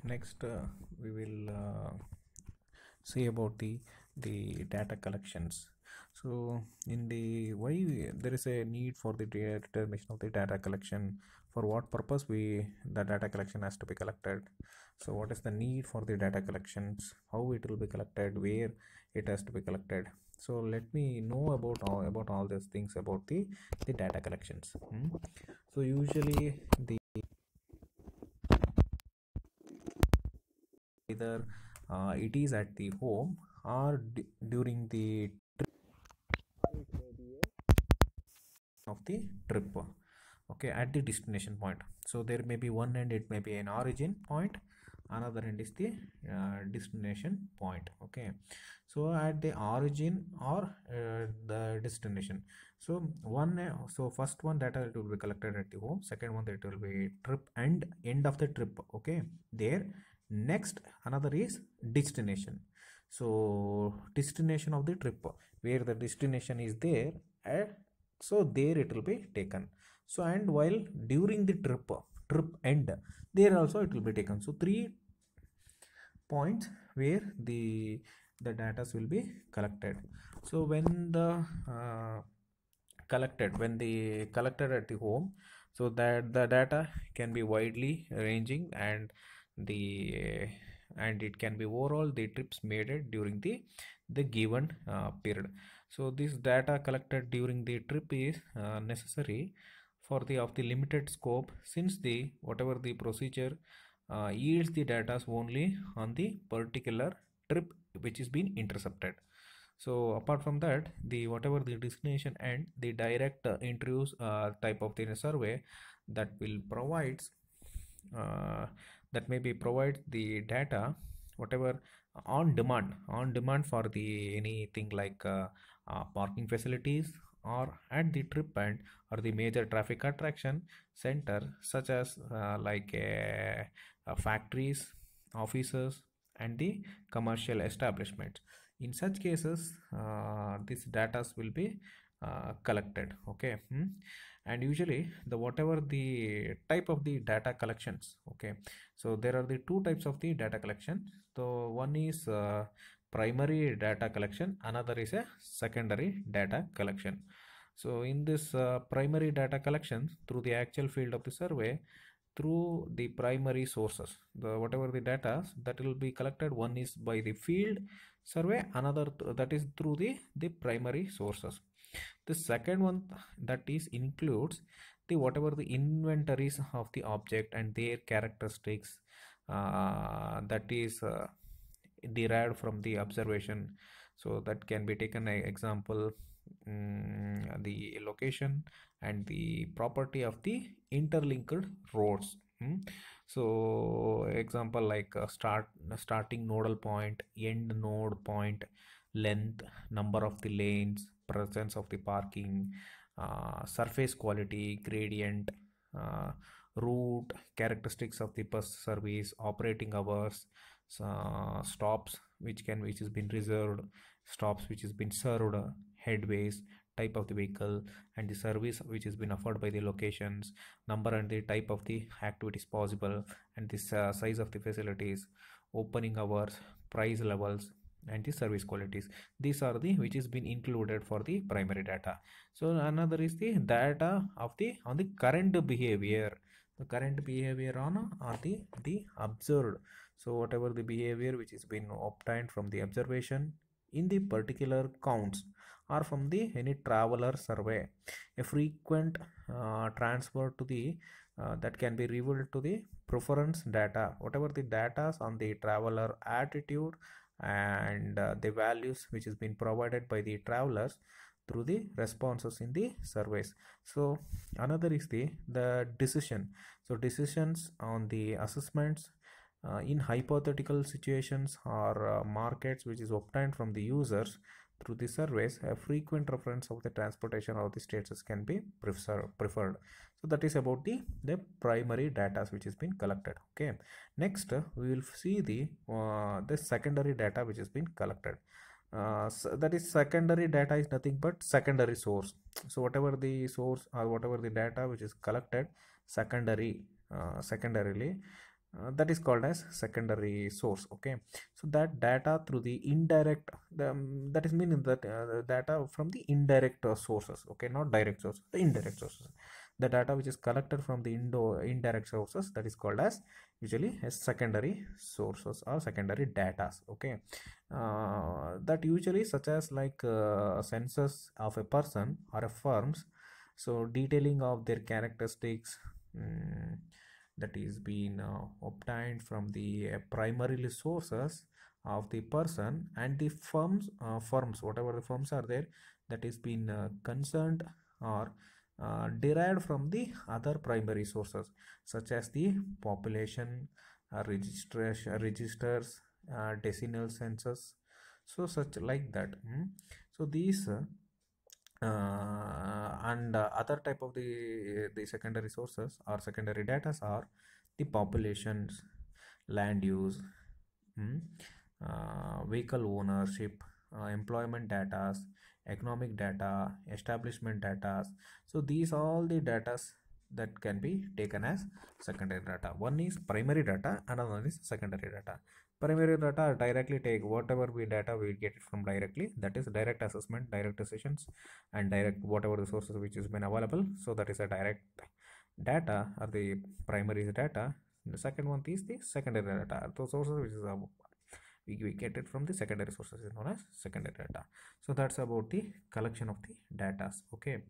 Next, we will see about the data collections. So in the why there is a need for the determination of the data collection, for what purpose the data collection has to be collected. So what is the need for the data collections, how it will be collected, where it has to be collected. So let me know about all these things about the data collections. So usually the either it is at the home or during the of the trip, okay, at the destination point. So there may be one end, it may be an origin point, another end is the destination point. Okay, so at the origin or the destination, so so first one data it will be collected at the home, second one that will be trip and end of the trip. Okay, there. Next, another is destination. So destination of the trip, where the destination is there, so there it will be taken. So and while during the trip end, there also it will be taken. So 3 points where the data will be collected. So when the collected at the home, so that the data can be widely ranging, and it can be overall the trips made it during the given period. So this data collected during the trip is necessary for the of the limited scope, since the whatever the procedure yields the data only on the particular trip which is being intercepted. So apart from that, the whatever the destination and the direct interviews type of the survey that will provides that maybe provide the data whatever on demand for the anything like parking facilities, or at the trip end, or the major traffic attraction center, such as factories, offices, and the commercial establishments. In such cases, this data will be collected. Okay. And usually the whatever the type of the data collections. Okay, so there are the two types of the data collection. So one is primary data collection, another is a secondary data collection. So in this primary data collection, through the actual field of the survey, through the primary sources, the whatever the data that will be collected, one is by the field survey, another that is through the primary sources. The second one, that is includes the whatever the inventories of the object and their characteristics, that is derived from the observation. So that can be taken an example, the location and the property of the interlinked roads. So example like starting nodal point, end node point, length, number of the lanes, presence of the parking, surface quality, gradient, route, characteristics of the bus service, operating hours, stops which has been reserved, stops which has been served, headways, type of the vehicle, and the service which has been offered by the locations, number and the type of the activities possible, and the size of the facilities, opening hours, price levels, and the service qualities. These are the which has been included for the primary data. So another is the data of the on the current behavior, the current behavior on the observed. So whatever the behavior which has been obtained from the observation in the particular counts, or from the any traveler survey, a frequent transfer to the that can be revealed to the preference data, whatever the data on the traveler attitude and the values which has been provided by the travelers through the responses in the surveys. So another is the decision. So decisions on the assessments in hypothetical situations or markets which is obtained from the users through the surveys, a frequent reference of the transportation or the status can be preferred. So that is about the primary data which has been collected. Okay, next we will see the secondary data which has been collected. So that is secondary data is nothing but secondary source. So whatever the source or whatever the data which is collected secondarily, that is called as secondary source. Okay, so that data through the indirect, that is meaning that the data from the indirect sources, okay, not direct sources, the indirect sources, the data which is collected from the indirect sources, that is called as usually as secondary sources or secondary data. Okay, that usually such as like census of a person or a firms, so detailing of their characteristics, that is being obtained from the primary sources of the person and the firms, whatever the firms are there, that is being concerned or derived from the other primary sources such as the population registers, decimal census, so such like that. So these and other type of the secondary sources or secondary data are the populations, land use, mm, vehicle ownership, employment data, economic data, establishment data. So these all the data that can be taken as secondary data. One is primary data, another one is secondary data. Primary data directly take whatever we data we get it from directly, that is direct assessment, direct decisions, and direct whatever the sources which has been available, so that is a direct data or the primary data. The second one is the secondary data, those sources which is we get it from the secondary sources is known as secondary data. So that's about the collection of the data. Okay,